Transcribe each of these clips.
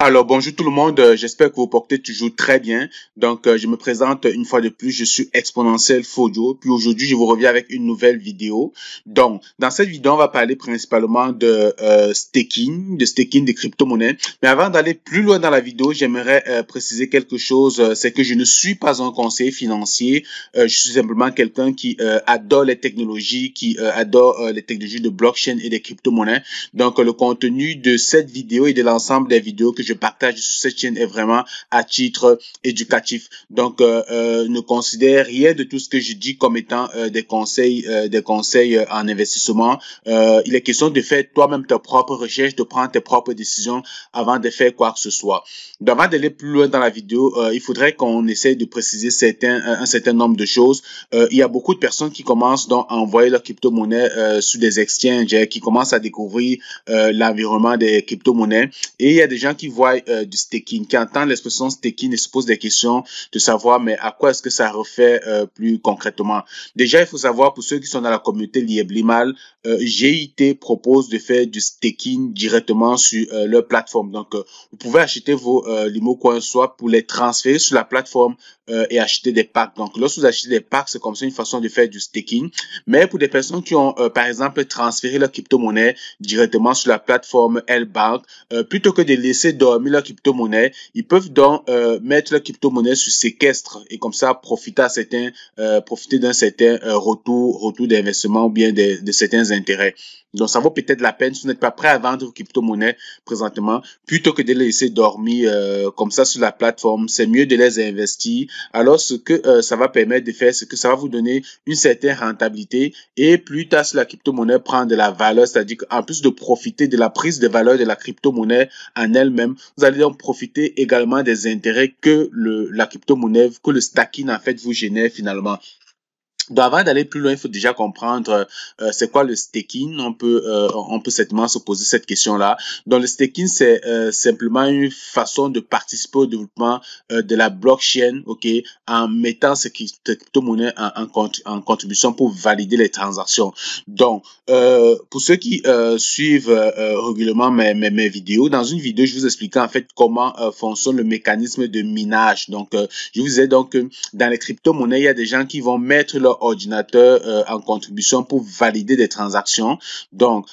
Alors, bonjour tout le monde, j'espère que vous portez toujours très bien. Donc, je me présente une fois de plus, je suis Exponentiel Fodio. Puis aujourd'hui, je vous reviens avec une nouvelle vidéo. Donc, dans cette vidéo, on va parler principalement de staking des crypto-monnaies. Mais avant d'aller plus loin dans la vidéo, j'aimerais préciser quelque chose, c'est que je ne suis pas un conseiller financier. Je suis simplement quelqu'un qui adore les technologies, qui adore les technologies de blockchain et des crypto-monnaies. Donc, le contenu de cette vidéo et de l'ensemble des vidéos que je partage sur cette chaîne est vraiment à titre éducatif. Donc, ne considère rien de tout ce que je dis comme étant des conseils en investissement. Il est question de faire toi-même tes propres recherches, de prendre tes propres décisions avant de faire quoi que ce soit. Donc, avant d'aller plus loin dans la vidéo, il faudrait qu'on essaye de préciser un certain nombre de choses. Il y a beaucoup de personnes qui commencent donc à envoyer leur crypto-monnaie sur des exchanges, qui commencent à découvrir l'environnement des crypto-monnaies. Et il y a des gens qui voient du staking, qui entendent l'expression staking et se posent des questions de savoir mais à quoi est-ce que ça refait plus concrètement. Déjà, il faut savoir pour ceux qui sont dans la communauté Librimal, GIT propose de faire du staking directement sur leur plateforme. Donc, vous pouvez acheter vos limo coins soit pour les transférer sur la plateforme et acheter des packs. Donc, lorsque vous achetez des packs, c'est comme ça une façon de faire du staking. Mais pour des personnes qui ont, par exemple, transféré leur crypto-monnaie directement sur la plateforme L-Bank, plutôt que de laisser dormir leur crypto-monnaie, ils peuvent donc mettre leur crypto-monnaie sur séquestre et comme ça profiter d'un certain retour d'investissement ou bien de certains intérêts. Donc, ça vaut peut-être la peine si vous n'êtes pas prêt à vendre vos crypto-monnaies présentement, plutôt que de les laisser dormir comme ça sur la plateforme. C'est mieux de les investir. Alors, ce que ça va permettre de faire, c'est que ça va vous donner une certaine rentabilité et plus tard, si la crypto-monnaie prend de la valeur, c'est-à-dire qu'en plus de profiter de la prise de valeur de la crypto-monnaie en elle-même, vous allez donc profiter également des intérêts que la crypto-monnaie, que le stacking en fait vous génère finalement. Donc avant d'aller plus loin, il faut déjà comprendre c'est quoi le staking. On peut certainement se poser cette question-là. Donc le staking, c'est simplement une façon de participer au développement de la blockchain, ok, en mettant ces crypto-monnaies en contribution pour valider les transactions. Donc pour ceux qui suivent régulièrement mes vidéos, dans une vidéo, je vous expliquais en fait comment fonctionne le mécanisme de minage. Donc je vous disais donc que dans les crypto-monnaies, il y a des gens qui vont mettre leur ordinateur en contribution pour valider des transactions. Donc,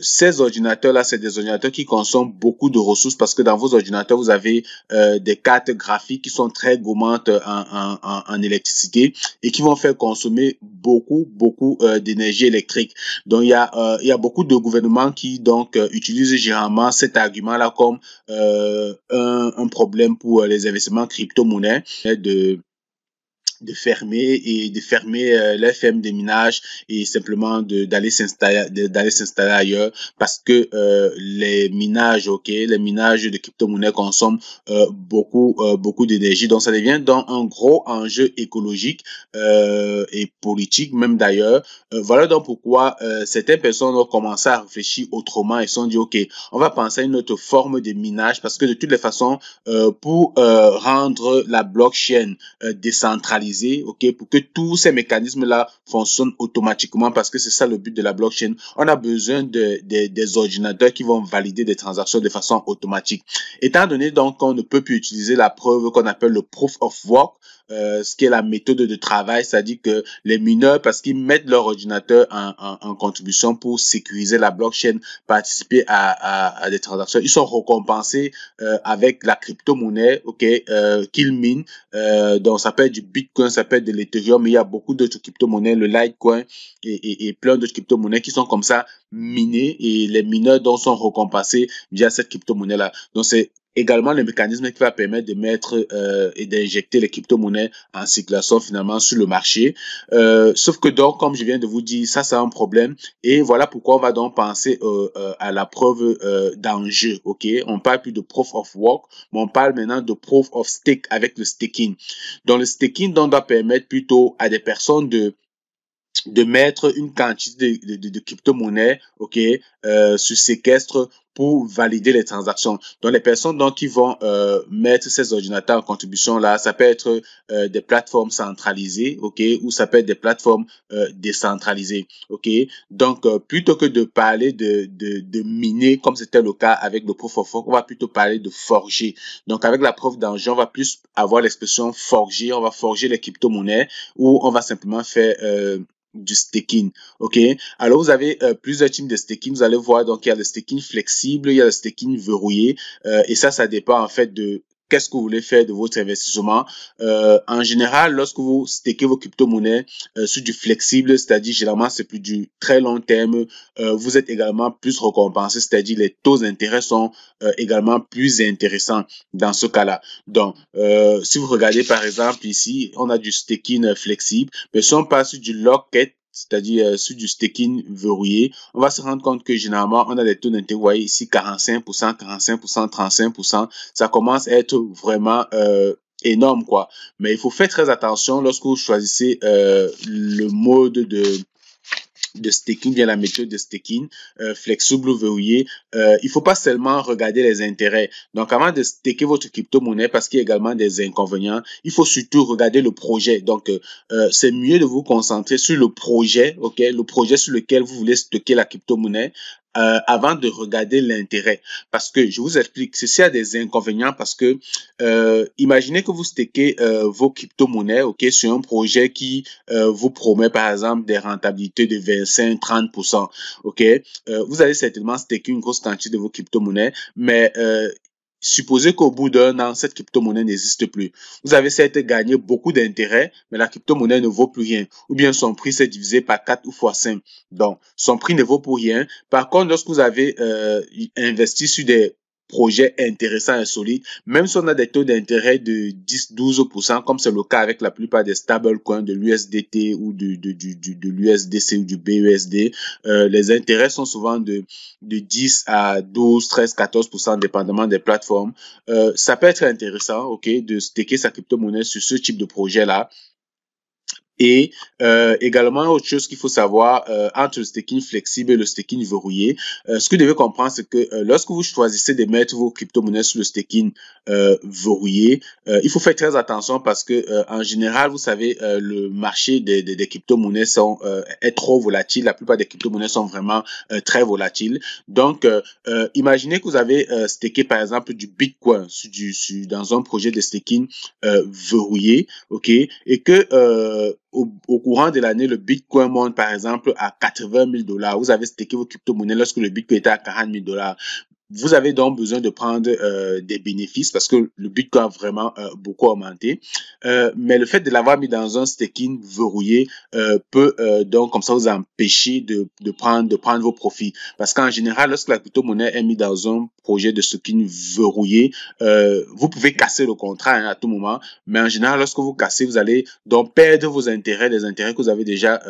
ces ordinateurs-là, c'est des ordinateurs qui consomment beaucoup de ressources parce que dans vos ordinateurs, vous avez des cartes graphiques qui sont très gourmandes en électricité et qui vont faire consommer beaucoup d'énergie électrique. Donc, il y a beaucoup de gouvernements qui donc utilisent généralement cet argument-là comme un problème pour les investissements crypto-monnaies de fermer les fermes de minage et simplement d'aller s'installer ailleurs parce que les minages de crypto-monnaies consomment beaucoup d'énergie, donc ça devient donc un gros enjeu écologique et politique même d'ailleurs. Voilà donc pourquoi certaines personnes ont commencé à réfléchir autrement et se sont dit ok, on va penser à une autre forme de minage parce que de toutes les façons pour rendre la blockchain décentralisée, ok, pour que tous ces mécanismes-là fonctionnent automatiquement, parce que c'est ça le but de la blockchain. On a besoin des ordinateurs qui vont valider des transactions de façon automatique. Étant donné donc qu'on ne peut plus utiliser la preuve qu'on appelle le proof of work, ce qui est la méthode de travail, c'est-à-dire que les mineurs, parce qu'ils mettent leur ordinateur en contribution pour sécuriser la blockchain, participer à des transactions, ils sont récompensés avec la crypto-monnaie, ok, qu'ils minent. Donc ça peut être du Bitcoin, ça peut être de l'Ethereum, mais il y a beaucoup d'autres crypto-monnaies, le Litecoin et plein d'autres crypto-monnaies qui sont comme ça minées et les mineurs donc sont récompensés via cette crypto-monnaie-là. Donc c'est également le mécanisme qui va permettre de mettre et d'injecter les crypto-monnaies en circulation finalement sur le marché. Sauf que donc, comme je viens de vous dire, ça c'est un problème et voilà pourquoi on va donc penser à la preuve d'enjeu. Ok, on parle plus de proof of work, mais on parle maintenant de proof of stake avec le staking. Donc le staking donc doit permettre plutôt à des personnes de mettre une quantité de crypto-monnaie, ok, sur séquestre pour valider les transactions. Donc, les personnes donc qui vont mettre ces ordinateurs en contribution là, ça peut être des plateformes centralisées, ok, ou ça peut être des plateformes décentralisées, ok. Donc, plutôt que de parler de miner comme c'était le cas avec le proof of work, on va plutôt parler de forger. Donc, avec la preuve d'argent, on va plus avoir l'expression forger. On va forger les crypto-monnaies ou on va simplement faire du staking, ok. Alors vous avez plusieurs types de staking. Vous allez voir donc il y a le staking flexible, il y a le staking verrouillé, et ça dépend en fait de qu'est-ce que vous voulez faire de votre investissement. En général, lorsque vous stakez vos crypto-monnaies sur du flexible, c'est-à-dire généralement c'est plus du très long terme, vous êtes également plus récompensé, c'est-à-dire les taux d'intérêt sont également plus intéressants dans ce cas-là. Donc, si vous regardez par exemple ici, on a du staking flexible, mais si on passe sur du lock-it, c'est-à-dire sur du staking verrouillé, on va se rendre compte que généralement, on a des taux d'intérêt, vous voyez ici 45%, 45%, 35%. Ça commence à être vraiment énorme, quoi. Mais il faut faire très attention lorsque vous choisissez le mode de staking, bien la méthode de staking, flexible ou verrouillé. Il faut pas seulement regarder les intérêts. Donc, avant de staker votre crypto-monnaie, parce qu'il y a également des inconvénients, il faut surtout regarder le projet. Donc, c'est mieux de vous concentrer sur le projet, ok, le projet sur lequel vous voulez stocker la crypto-monnaie. Avant de regarder l'intérêt. Parce que, je vous explique, ceci a des inconvénients parce que imaginez que vous stakez vos crypto-monnaies, ok, sur un projet qui vous promet par exemple des rentabilités de 25-30%, ok. Vous allez certainement staker une grosse quantité de vos crypto-monnaies, mais supposez qu'au bout d'un an, cette crypto-monnaie n'existe plus. Vous avez certes gagné beaucoup d'intérêt, mais la crypto-monnaie ne vaut plus rien. Ou bien son prix s'est divisé par 4 ou fois 5. Donc, son prix ne vaut plus rien. Par contre, lorsque vous avez investi sur des projets intéressants et solides, même si on a des taux d'intérêt de 10-12%, comme c'est le cas avec la plupart des stablecoins de l'USDT ou de l'USDC ou du BUSD, les intérêts sont souvent de 10 à 12, 13, 14%, dépendamment des plateformes. Ça peut être intéressant, ok, de staker sa crypto-monnaie sur ce type de projet-là. Et également, autre chose qu'il faut savoir entre le staking flexible et le staking verrouillé, ce que vous devez comprendre, c'est que lorsque vous choisissez de mettre vos crypto-monnaies sur le staking verrouillé, il faut faire très attention parce que en général, vous savez, le marché des crypto-monnaies est trop volatile. La plupart des crypto-monnaies sont vraiment très volatiles. Donc, imaginez que vous avez staké par exemple du Bitcoin dans un projet de staking verrouillé, ok, et que au courant de l'année, le Bitcoin monte par exemple à 80 000 $. Vous avez staké vos crypto-monnaies lorsque le Bitcoin était à 40 000 $. Vous avez donc besoin de prendre des bénéfices parce que le Bitcoin a vraiment beaucoup augmenté. Mais le fait de l'avoir mis dans un staking verrouillé peut donc comme ça vous empêcher de prendre vos profits. Parce qu'en général, lorsque la crypto-monnaie est mise dans un projet de staking verrouillé, vous pouvez casser le contrat à tout moment. Mais en général, lorsque vous cassez, vous allez donc perdre vos intérêts, les intérêts que vous avez déjà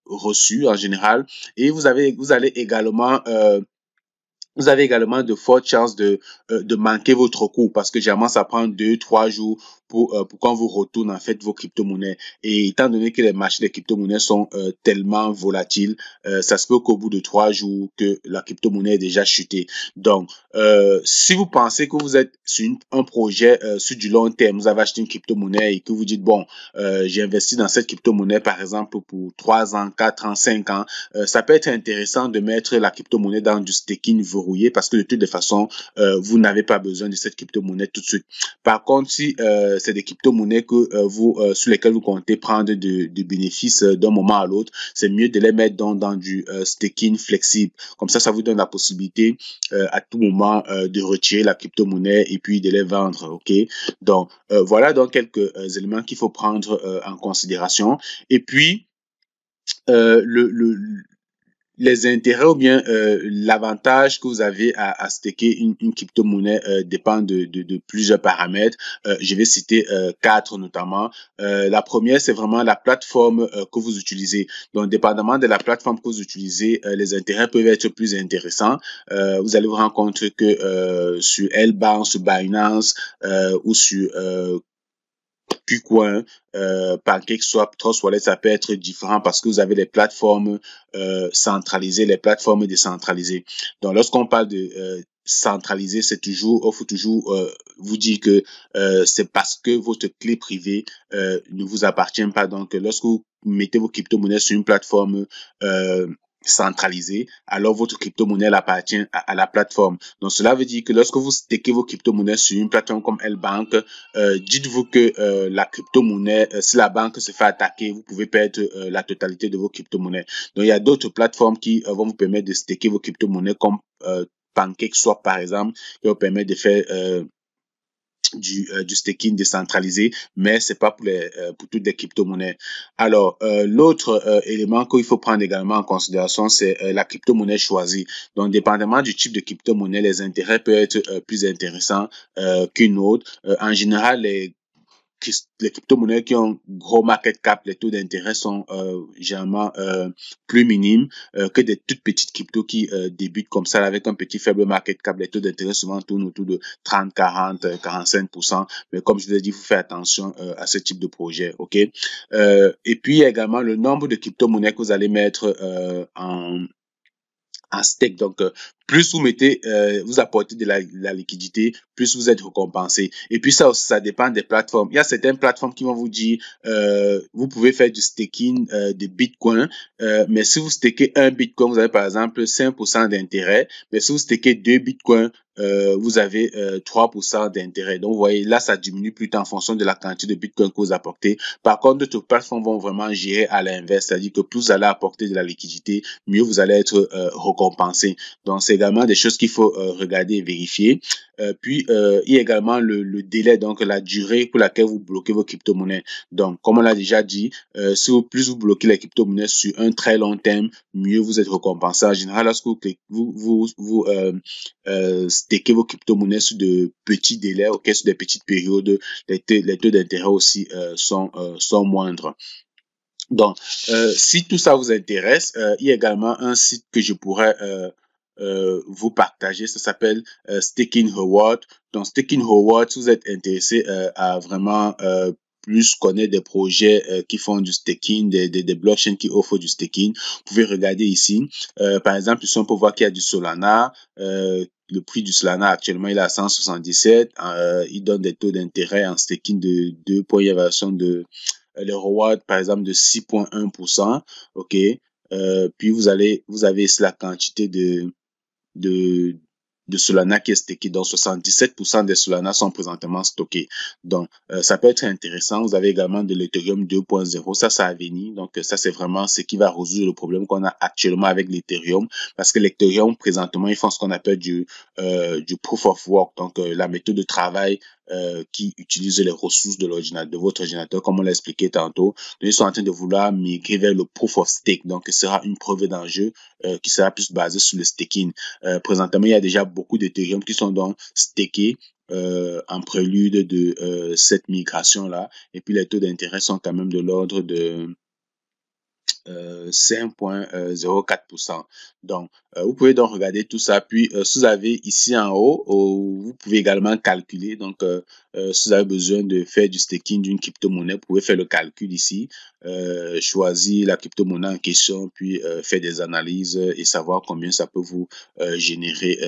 reçus en général. Et vous allez également de fortes chances de manquer votre coup parce que généralement ça prend 2-3 jours pour qu'on vous retourne en fait vos crypto-monnaies. Et étant donné que les marchés des crypto-monnaies sont tellement volatiles, ça se peut qu'au bout de 3 jours que la crypto-monnaie est déjà chutée. Donc, si vous pensez que vous êtes sur un projet sur du long terme, vous avez acheté une crypto-monnaie et que vous dites bon, j'ai investi dans cette crypto-monnaie par exemple pour 3 ans, 4 ans, 5 ans, ça peut être intéressant de mettre la crypto-monnaie dans du staking verrouillé parce que de toute façon, vous n'avez pas besoin de cette crypto-monnaie tout de suite. Par contre, si c'est des crypto-monnaies que sur lesquelles vous comptez prendre de bénéfices d'un moment à l'autre, c'est mieux de les mettre dans du staking flexible. Comme ça vous donne la possibilité à tout moment de retirer la crypto-monnaie et puis de les vendre. Ok. Donc voilà donc quelques éléments qu'il faut prendre en considération. Et puis les intérêts ou bien l'avantage que vous avez à staker une crypto-monnaie dépend de plusieurs paramètres. Je vais citer 4 notamment. La première, c'est vraiment la plateforme que vous utilisez. Donc, dépendamment de la plateforme que vous utilisez, les intérêts peuvent être plus intéressants. Vous allez vous rendre compte que sur L-Bank, sur Binance ou sur KuCoin, PancakeSwap, Trust Wallet, ça peut être différent parce que vous avez les plateformes centralisées, les plateformes décentralisées. Donc, lorsqu'on parle de centralisé, c'est toujours, faut toujours vous dire que c'est parce que votre clé privée ne vous appartient pas. Donc, lorsque vous mettez vos crypto-monnaies sur une plateforme centralisée, alors votre crypto-monnaie appartient à la plateforme. Donc, cela veut dire que lorsque vous stakez vos crypto-monnaies sur une plateforme comme L-Bank, dites-vous que la crypto-monnaie, si la banque se fait attaquer, vous pouvez perdre la totalité de vos crypto-monnaies. Donc, il y a d'autres plateformes qui vont vous permettre de staker vos crypto-monnaies comme PancakeSwap, par exemple, qui vous permet de faire du staking décentralisé, mais c'est pas pour toutes les crypto-monnaies. Alors, l'autre élément qu'il faut prendre également en considération, c'est la crypto-monnaie choisie. Donc, dépendamment du type de crypto-monnaie, les intérêts peuvent être plus intéressants qu'une autre. En général, les crypto-monnaies qui ont gros market cap, les taux d'intérêt sont généralement plus minimes que des toutes petites cryptos qui débutent comme ça avec un petit faible market cap. Les taux d'intérêt souvent tournent autour de 30, 40, 45%. Mais comme je vous ai dit, il faut faire attention à ce type de projet. Ok. Et puis également le nombre de crypto-monnaies que vous allez mettre en stake. Donc, plus vous mettez, vous apportez de la liquidité, plus vous êtes récompensé. Et puis ça aussi, ça dépend des plateformes. Il y a certaines plateformes qui vont vous dire, vous pouvez faire du staking de Bitcoin, mais si vous stakez un Bitcoin, vous avez par exemple 5% d'intérêt, mais si vous stakez 2 Bitcoins, vous avez 3% d'intérêt. Donc, vous voyez, là, ça diminue plutôt en fonction de la quantité de Bitcoin que vous apportez. Par contre, d'autres plateformes vont vraiment gérer à l'inverse, c'est-à-dire que plus vous allez apporter de la liquidité, mieux vous allez être récompensé. Donc, c'est également des choses qu'il faut regarder et vérifier. Puis, il y a également le délai, donc la durée pour laquelle vous bloquez vos crypto-monnaies. Donc, comme on l'a déjà dit, plus vous bloquez les crypto-monnaies sur un très long terme, mieux vous êtes récompensé. En général, lorsque vous stakez vos crypto-monnaies sur de petits délais, okay, sur des petites périodes, les taux d'intérêt aussi sont moindres. Donc, si tout ça vous intéresse, il y a également un site que je pourrais vous partager. Ça s'appelle Staking Reward. Donc, Staking Reward, si vous êtes intéressé à vraiment plus connaître des projets qui font du staking, des blockchains qui offrent du staking, vous pouvez regarder ici. Par exemple, ici, on peut voir qu'il y a du Solana. Le prix du Solana actuellement, il est à 177. Il donne des taux d'intérêt en staking de 2 points d'évaluation de le reward, par exemple, de 6,1%. OK. Puis vous avez ici la quantité de Solana qui est stocké. Donc, 77% des Solana sont présentement stockés. Donc, ça peut être intéressant. Vous avez également de l'Ethereum 2.0. Ça a venir. Donc, ça, c'est vraiment ce qui va résoudre le problème qu'on a actuellement avec l'Ethereum. Parce que l'Ethereum, présentement, ils font ce qu'on appelle du proof of work. Donc, la méthode de travail qui utilise les ressources de votre ordinateur, comme on l'a expliqué tantôt. Donc, ils sont en train de vouloir migrer vers le proof of stake. Donc, ce sera une preuve d'enjeu qui sera plus basée sur le staking. Présentement, il y a déjà beaucoup d'Ethereum qui sont donc stakés en prélude de cette migration-là. Et puis, les taux d'intérêt sont quand même de l'ordre de 5,04%. Donc, vous pouvez donc regarder tout ça. Puis, si vous avez ici en haut, vous pouvez également calculer. Donc, si vous avez besoin de faire du staking d'une crypto-monnaie, vous pouvez faire le calcul ici, choisir la crypto-monnaie en question, puis faire des analyses et savoir combien ça peut vous générer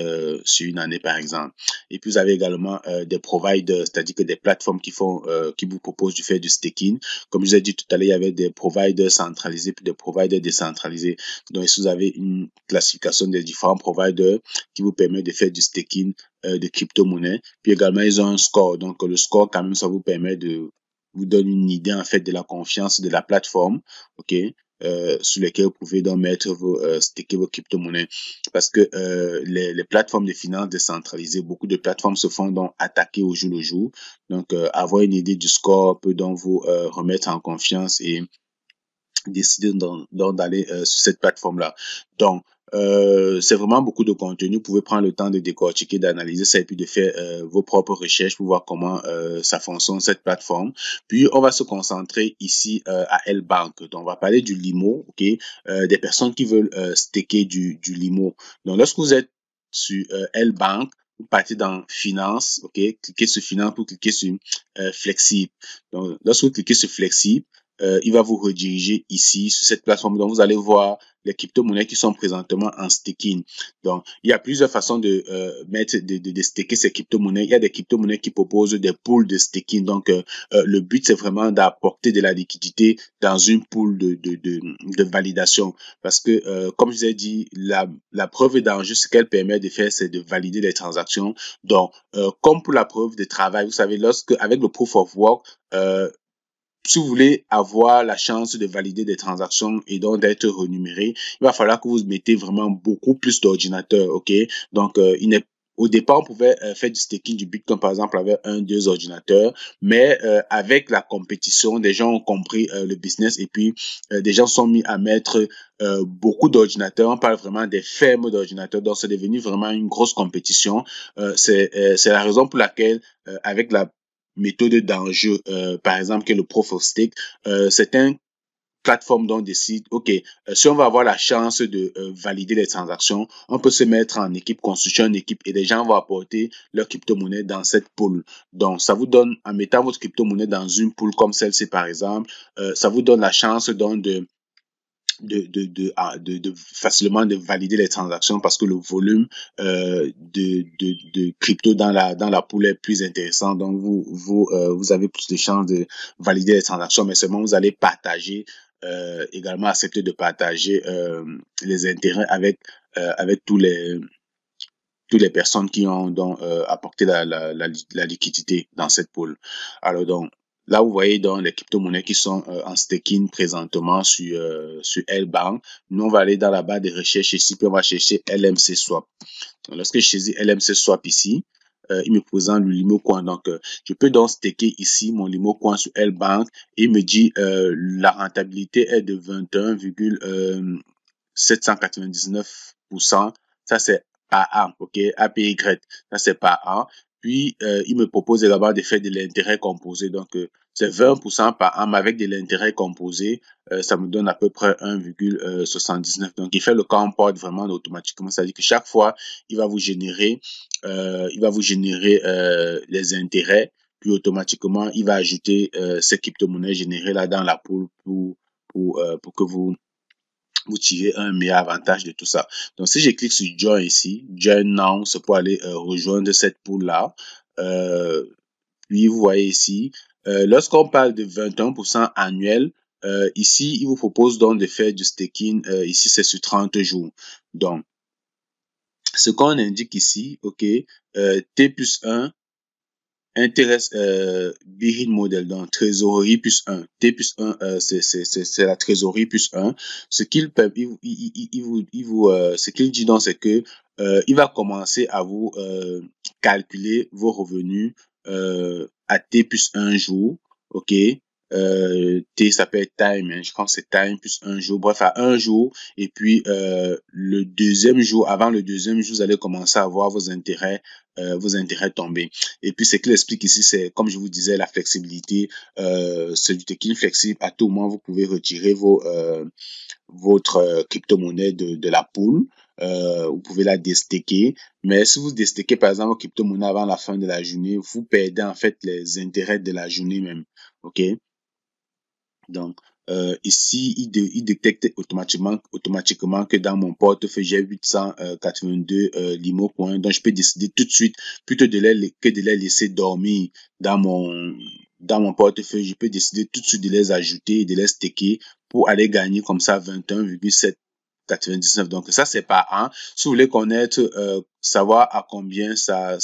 sur une année, par exemple. Et puis, vous avez également des providers, c'est-à-dire que des plateformes qui vous proposent de faire du staking. Comme je vous ai dit tout à l'heure, il y avait des providers centralisés puis des providers décentralisés. Donc, ici, vous avez une classification des différents providers qui vous permet de faire du staking de crypto-monnaie. Puis également, ils ont un score. Donc, le score, quand même, ça vous permet vous donne une idée, en fait, de la confiance de la plateforme, OK, sur lesquelles vous pouvez donc mettre staker vos crypto-monnaies. Parce que les plateformes de finances décentralisées, beaucoup de plateformes se font donc attaquer au jour le jour. Donc, avoir une idée du score peut donc vous remettre en confiance et décider d'aller sur cette plateforme-là. Donc, c'est vraiment beaucoup de contenu. Vous pouvez prendre le temps de décortiquer, d'analyser ça et puis de faire vos propres recherches pour voir comment ça fonctionne, cette plateforme. Puis, on va se concentrer ici à L-Bank. Donc, on va parler du Limo, OK? Des personnes qui veulent staker du Limo. Donc, lorsque vous êtes sur L-Bank, vous partez dans finance, ok, cliquez sur finance pour cliquer sur flexible. Donc, lorsque vous cliquez sur flexible, il va vous rediriger ici sur cette plateforme. Donc, vous allez voir les crypto-monnaies qui sont présentement en staking. Donc, il y a plusieurs façons de de staker ces crypto-monnaies. Il y a des crypto-monnaies qui proposent des pools de staking. Donc, le but, c'est vraiment d'apporter de la liquidité dans une pool de validation. Parce que, comme je vous ai dit, la preuve d'enjeu, ce qu'elle permet de faire, c'est de valider les transactions. Donc, comme pour la preuve de travail, vous savez, avec le proof of work, si vous voulez avoir la chance de valider des transactions et donc d'être rémunéré, il va falloir que vous mettez vraiment beaucoup plus d'ordinateurs, ok? Donc, au départ, on pouvait faire du staking du Bitcoin, par exemple, avec deux ordinateurs, mais avec la compétition, des gens ont compris le business et puis des gens sont mis à mettre beaucoup d'ordinateurs. On parle vraiment des fermes d'ordinateurs, donc c'est devenu vraiment une grosse compétition. C'est la raison pour laquelle, avec la méthode d'enjeu, par exemple, que le Proof of Stake, c'est une plateforme dont on décide, OK, si on va avoir la chance de valider les transactions, on peut se mettre en équipe, constituer une équipe et les gens vont apporter leur crypto-monnaie dans cette pool. Donc, ça vous donne, en mettant votre crypto-monnaie dans une pool comme celle-ci, par exemple, ça vous donne la chance donc de facilement de valider les transactions parce que le volume de crypto dans la pool est plus intéressant. Donc, vous avez plus de chances de valider les transactions, mais seulement vous allez partager, également accepter de partager les intérêts avec toutes les personnes qui ont donc apporté la liquidité dans cette pool. Alors donc, là, vous voyez donc les crypto-monnaies qui sont en staking présentement sur L-Bank. Nous, on va aller dans la barre de recherche ici, puis on va chercher LMC Swap. Donc, lorsque je saisis LMC Swap ici, il me présente le Limo Coin. Donc, je peux donc staker ici mon Limo Coin sur L-Bank et il me dit la rentabilité est de 21,799%. Ça, c'est par an, ok? APY, ça, c'est par an. Puis, il me propose également de faire de l'intérêt composé. Donc, c'est 20% par an, mais avec de l'intérêt composé, ça me donne à peu près 1,79. Donc, il fait le compound vraiment automatiquement. C'est-à-dire que chaque fois, il va vous générer, les intérêts. Puis, automatiquement, il va ajouter ces crypto-monnaies générées là dans la pool pour que vous tirez un meilleur avantage de tout ça. Donc, si je clique sur Join ici, Join Now, c'est pour aller rejoindre cette pool-là. Puis, vous voyez ici, lorsqu'on parle de 21% annuel, ici, il vous propose donc de faire du staking. Ici, c'est sur 30 jours. Donc, ce qu'on indique ici, OK, T plus 1, intéresse Birin Model, donc trésorerie plus 1. T plus 1, c'est la trésorerie plus 1. Ce qu'il ce qu'il dit donc, c'est que il va commencer à vous calculer vos revenus à T plus 1 jour, ok? T, ça peut être time, hein, je pense que c'est time plus un jour, bref, à un jour. Et puis, le deuxième jour, avant le deuxième jour, vous allez commencer à voir vos intérêts tomber. Et puis, ce qu'il explique ici, c'est, comme je vous disais, la flexibilité. C'est du staking flexible. À tout moment, vous pouvez retirer votre crypto-monnaie de la pool. Vous pouvez la déstaker. Mais si vous déstaker, par exemple, votre crypto-monnaie avant la fin de la journée, vous perdez en fait les intérêts de la journée même. OK? Donc, ici, il détecte automatiquement que dans mon portefeuille, j'ai 882 Limo Coin. Donc, je peux décider tout de suite, plutôt que de les laisser dormir dans mon portefeuille, je peux décider tout de suite de les ajouter et de les staker pour aller gagner comme ça 21,799. Donc, ça, c'est par an. Si vous voulez connaître, savoir à combien ça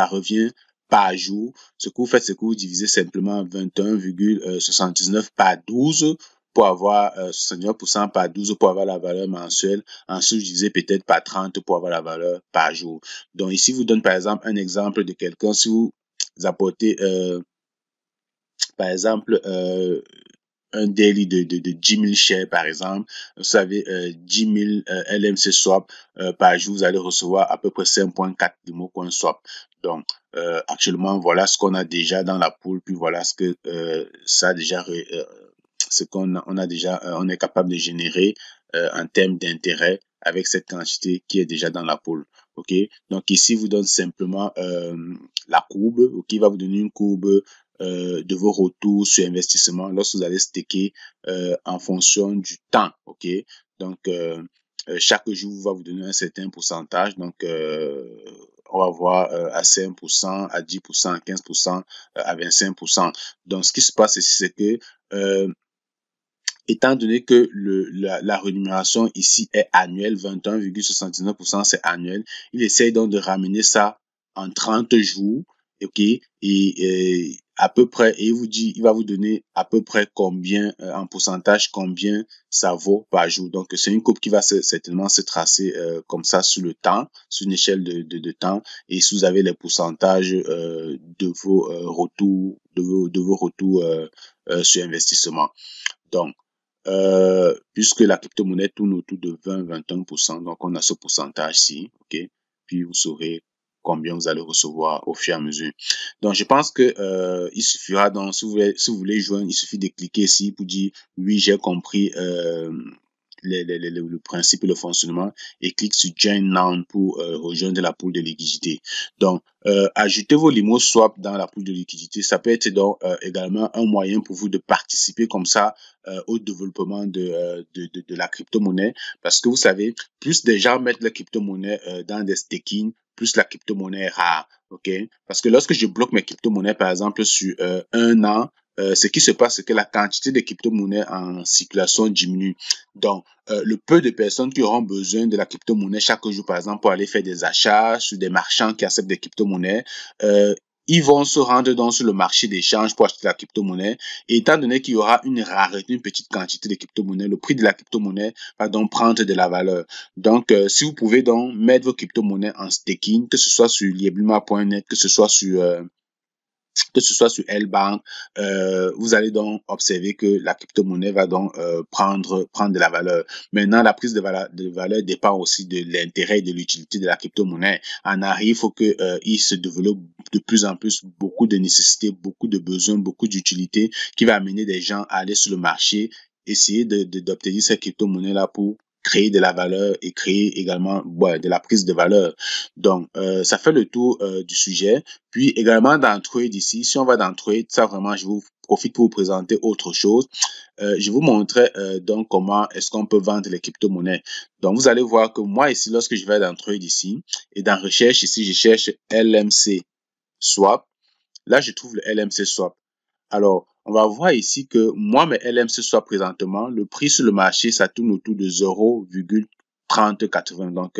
revient par jour, ce que vous faites, c'est que vous divisez simplement 21,79 par 12 pour avoir 69% par 12 pour avoir la valeur mensuelle. Ensuite, vous divisez peut-être par 30 pour avoir la valeur par jour. Donc ici, vous donne par exemple un exemple de quelqu'un. Si vous apportez par exemple un daily de 10 000 shares, par exemple. Vous savez, 10 000 LMC swap par jour, vous allez recevoir à peu près 5,4 Limocoin swap. Donc, actuellement, voilà ce qu'on a déjà dans la pool, puis voilà ce que ça a déjà, ce qu'on a, on a déjà, on est capable de générer en termes d'intérêt avec cette quantité qui est déjà dans la pool. ok. Donc ici, vous donne simplement la courbe, ok. Il va vous donner une courbe de vos retours sur investissement lorsque vous allez staker en fonction du temps, ok. Donc chaque jour va vous donner un certain pourcentage. Donc on va voir à 5%, à 10%, à 15%, à 25%. Donc ce qui se passe ici, c'est que étant donné que la rémunération ici est annuelle, 21,79% c'est annuel, il essaye donc de ramener ça en 30 jours, ok, et à peu près, et il va vous donner à peu près combien, en pourcentage, combien ça vaut par jour. Donc, c'est une courbe qui va certainement se tracer comme ça sur le temps, sur une échelle de temps, et si vous avez les pourcentages de vos retours, de vos retours sur investissement. Donc, puisque la crypto-monnaie tourne autour de 20-21%, donc on a ce pourcentage-ci, ok, puis vous saurez combien vous allez recevoir au fur et à mesure. Donc je pense que il suffira, donc si vous voulez joindre, il suffit de cliquer ici pour dire oui, j'ai compris le principe et le fonctionnement, et clique sur Join Now pour rejoindre la pool de liquidité. Donc ajoutez vos limos swap dans la pool de liquidité, ça peut être donc également un moyen pour vous de participer comme ça au développement de la crypto-monnaie, parce que vous savez, plus des gens mettent la crypto-monnaie dans des staking, plus la crypto-monnaie est rare, ok? Parce que lorsque je bloque mes crypto-monnaies, par exemple, sur un an, ce qui se passe, c'est que la quantité de crypto-monnaies en circulation diminue. Donc, le peu de personnes qui auront besoin de la crypto-monnaie chaque jour, par exemple, pour aller faire des achats sur des marchands qui acceptent des crypto-monnaies, ils vont se rendre donc sur le marché d'échange pour acheter la crypto-monnaie. Et étant donné qu'il y aura une rareté, une petite quantité de crypto-monnaie, le prix de la crypto-monnaie va donc prendre de la valeur. Donc, si vous pouvez donc mettre vos crypto-monnaies en staking, que ce soit sur lieblima.net, que ce soit sur L-Bank, vous allez donc observer que la crypto-monnaie va donc prendre de la valeur. Maintenant, la prise de valeur dépend aussi de l'intérêt et de l'utilité de la crypto-monnaie. En arrière, il faut que il se développe de plus en plus beaucoup de nécessités, beaucoup de besoins, beaucoup d'utilité qui va amener des gens à aller sur le marché, essayer d'obtenir cette crypto-monnaie-là pour créer de la valeur et créer également de la prise de valeur. Donc, ça fait le tour du sujet. Puis également dans Trade ici, si on va dans Trade, ça vraiment, je vous profite pour vous présenter autre chose. Je vous montrerai donc comment est-ce qu'on peut vendre les crypto-monnaies. Donc, vous allez voir que moi ici, lorsque je vais dans Trade ici, et dans Recherche ici, je cherche LMC Swap. Là, je trouve le LMC Swap. Alors, on va voir ici que moi, mes LMC Swap présentement, le prix sur le marché, ça tourne autour de 0,3080. Donc,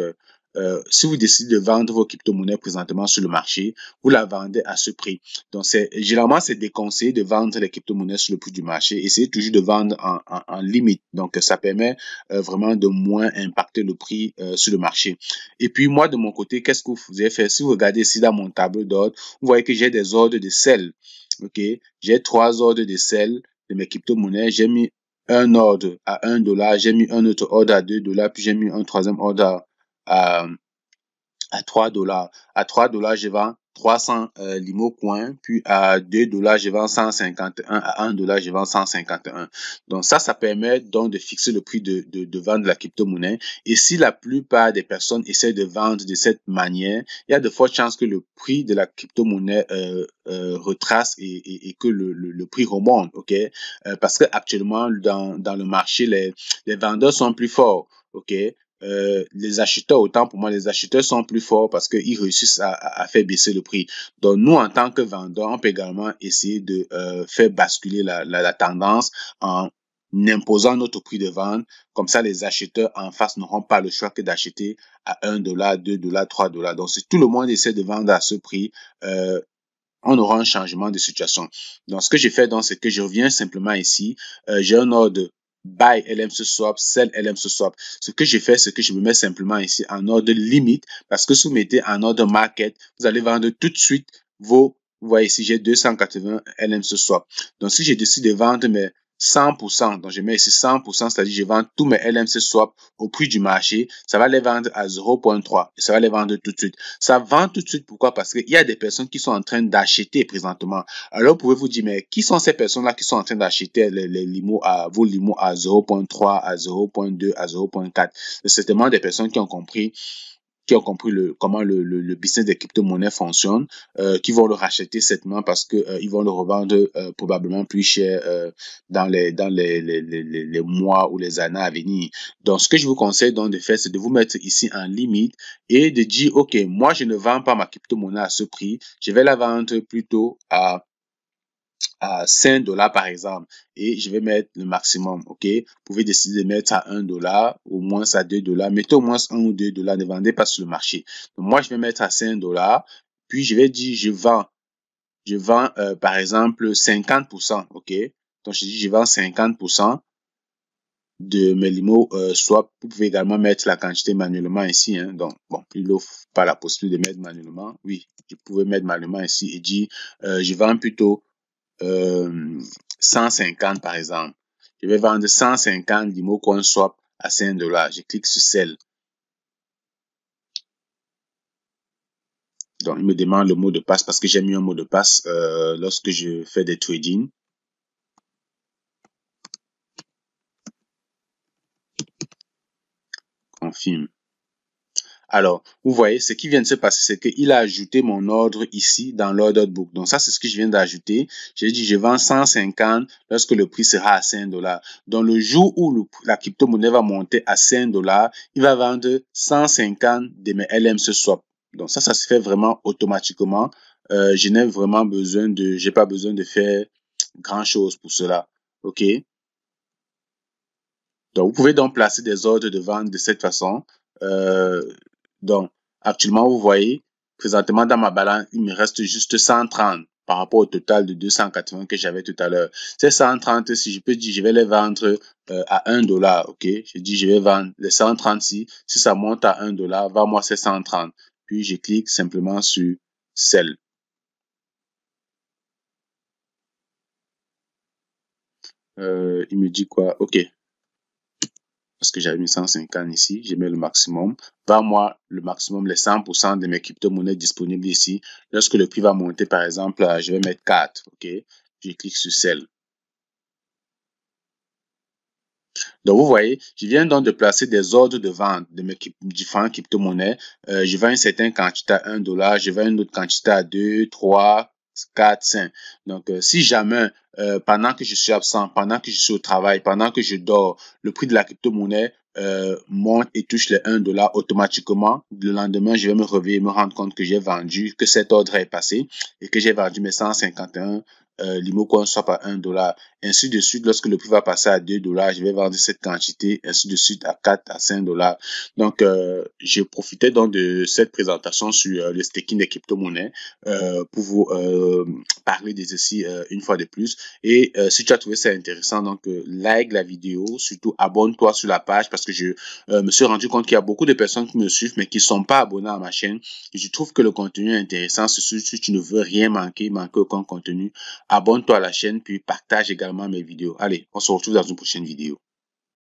si vous décidez de vendre vos crypto-monnaies présentement sur le marché, vous la vendez à ce prix. Donc, généralement, c'est déconseillé de vendre les crypto-monnaies sur le prix du marché. Essayez toujours de vendre en limite. Donc, ça permet vraiment de moins impacter le prix sur le marché. Et puis, moi, de mon côté, qu'est-ce que vous avez fait? Si vous regardez ici dans mon tableau d'ordre, vous voyez que j'ai des ordres de sell. Ok, j'ai 3 ordres de sell de mes crypto-monnaies. J'ai mis un ordre à $1, j'ai mis un autre ordre à $2, puis j'ai mis un troisième ordre à $3. À $3, je vends 300 limo coins, puis à $2, je vends 151, à $1, je vends 151. Donc ça permet donc de fixer le prix de vente de la crypto-monnaie. Et si la plupart des personnes essaient de vendre de cette manière, il y a de fortes chances que le prix de la crypto-monnaie retrace et que le prix remonte, ok? Parce que actuellement dans le marché, les vendeurs sont plus forts, ok? Les acheteurs, autant pour moi, les acheteurs sont plus forts parce qu'ils réussissent à faire baisser le prix. Donc, nous, en tant que vendeurs, on peut également essayer de faire basculer la tendance en imposant notre prix de vente. Comme ça, les acheteurs en face n'auront pas le choix que d'acheter à $1, $2, $3. Donc, si tout le monde essaie de vendre à ce prix, on aura un changement de situation. Donc, ce que j'ai fait, donc, c'est que je reviens simplement ici. J'ai un ordre buy LMC swap, sell LMC swap. Ce que j'ai fait, c'est que je me mets simplement ici en ordre limite, parce que si vous mettez en ordre market, vous allez vendre tout de suite vous voyez ici, j'ai 280 LMC swap. Donc, si je décide de vendre mes 100%, donc je mets ici 100%, c'est-à-dire je vends tous mes LMC swap au prix du marché, ça va les vendre à 0.3 et ça va les vendre tout de suite. Ça vend tout de suite, pourquoi? Parce qu'il y a des personnes qui sont en train d'acheter présentement. Alors, vous pouvez vous dire, mais qui sont ces personnes-là qui sont en train d'acheter vos limos à 0.3, à 0.2, à 0.4? C'est certainement des personnes qui ont compris qui ont compris comment le business des crypto-monnaies fonctionne, qui vont le racheter certainement parce que ils vont le revendre probablement plus cher dans les mois ou les années à venir. Donc, ce que je vous conseille donc de faire, c'est de vous mettre ici en limite et de dire, OK, moi, je ne vends pas ma crypto-monnaie à ce prix, je vais la vendre plutôt à 5 dollars par exemple et je vais mettre le maximum, ok? Vous pouvez décider de mettre à 1 dollar, au moins à 2 dollars, mettez au moins 1 ou 2 dollars, ne vendez pas sur le marché. Donc moi, je vais mettre à 5 dollars, puis je vais dire je vends par exemple 50%, ok? Donc je dis je vends 50% de mes limos, soit vous pouvez également mettre la quantité manuellement ici, hein. Donc bon, il n'offre pas la possibilité de mettre manuellement, oui, je pouvais mettre manuellement ici et dire je vends plutôt 150 par exemple. Je vais vendre 150 Limo Coin Swap à 5 dollars. Je clique sur Sell. Donc, il me demande le mot de passe parce que j'ai mis un mot de passe lorsque je fais des trading. Confirme. Alors, vous voyez, ce qui vient de se passer, c'est qu'il a ajouté mon ordre ici dans l'order book. Donc, ça, c'est ce que je viens d'ajouter. J'ai dit, je vends 150 lorsque le prix sera à 5 dollars. Donc, le jour où la crypto-monnaie va monter à 5 dollars, il va vendre 150 de mes LMC swap. Donc, ça se fait vraiment automatiquement. Je n'ai vraiment j'ai pas besoin de faire grand chose pour cela. OK? Donc, vous pouvez donc placer des ordres de vente de cette façon. Donc, actuellement, vous voyez, présentement dans ma balance, il me reste juste 130 par rapport au total de 280 que j'avais tout à l'heure. Ces 130, si je peux dire, je vais les vendre à 1 dollar, ok? Je dis, je vais vendre les 130 si ça monte à 1 dollar, vends-moi ces 130. Puis, je clique simplement sur Sell. Il me dit quoi? Ok. Parce que j'avais mis 150 ici, je mets le maximum. Vends-moi le maximum, les 100% de mes crypto-monnaies disponibles ici. Lorsque le prix va monter, par exemple, je vais mettre 4, ok? Je clique sur Sell. Donc, vous voyez, je viens donc de placer des ordres de vente de mes différentes crypto-monnaies. Je vends une certaine quantité à 1 dollar, je vends une autre quantité à 2, 3, 4, 5. Donc, si jamais, pendant que je suis absent, pendant que je suis au travail, pendant que je dors, le prix de la crypto-monnaie monte et touche les 1 dollar automatiquement, le lendemain, je vais me réveiller et me rendre compte que j'ai vendu, que cet ordre est passé et que j'ai vendu mes 151 Limo Coin Swap à 1 dollar. Ainsi de suite, lorsque le prix va passer à 2 dollars, je vais vendre cette quantité, ainsi de suite à 4, à 5 dollars. Donc, j'ai profité donc de cette présentation sur le staking des crypto-monnaies pour vous parler de ceci une fois de plus. Et si tu as trouvé ça intéressant, donc like la vidéo, surtout abonne-toi sur la page parce que je me suis rendu compte qu'il y a beaucoup de personnes qui me suivent mais qui ne sont pas abonnés à ma chaîne. Et je trouve que le contenu est intéressant. Si tu ne veux rien manquer aucun contenu, abonne-toi à la chaîne puis partage également mes vidéos. Allez, on se retrouve dans une prochaine vidéo.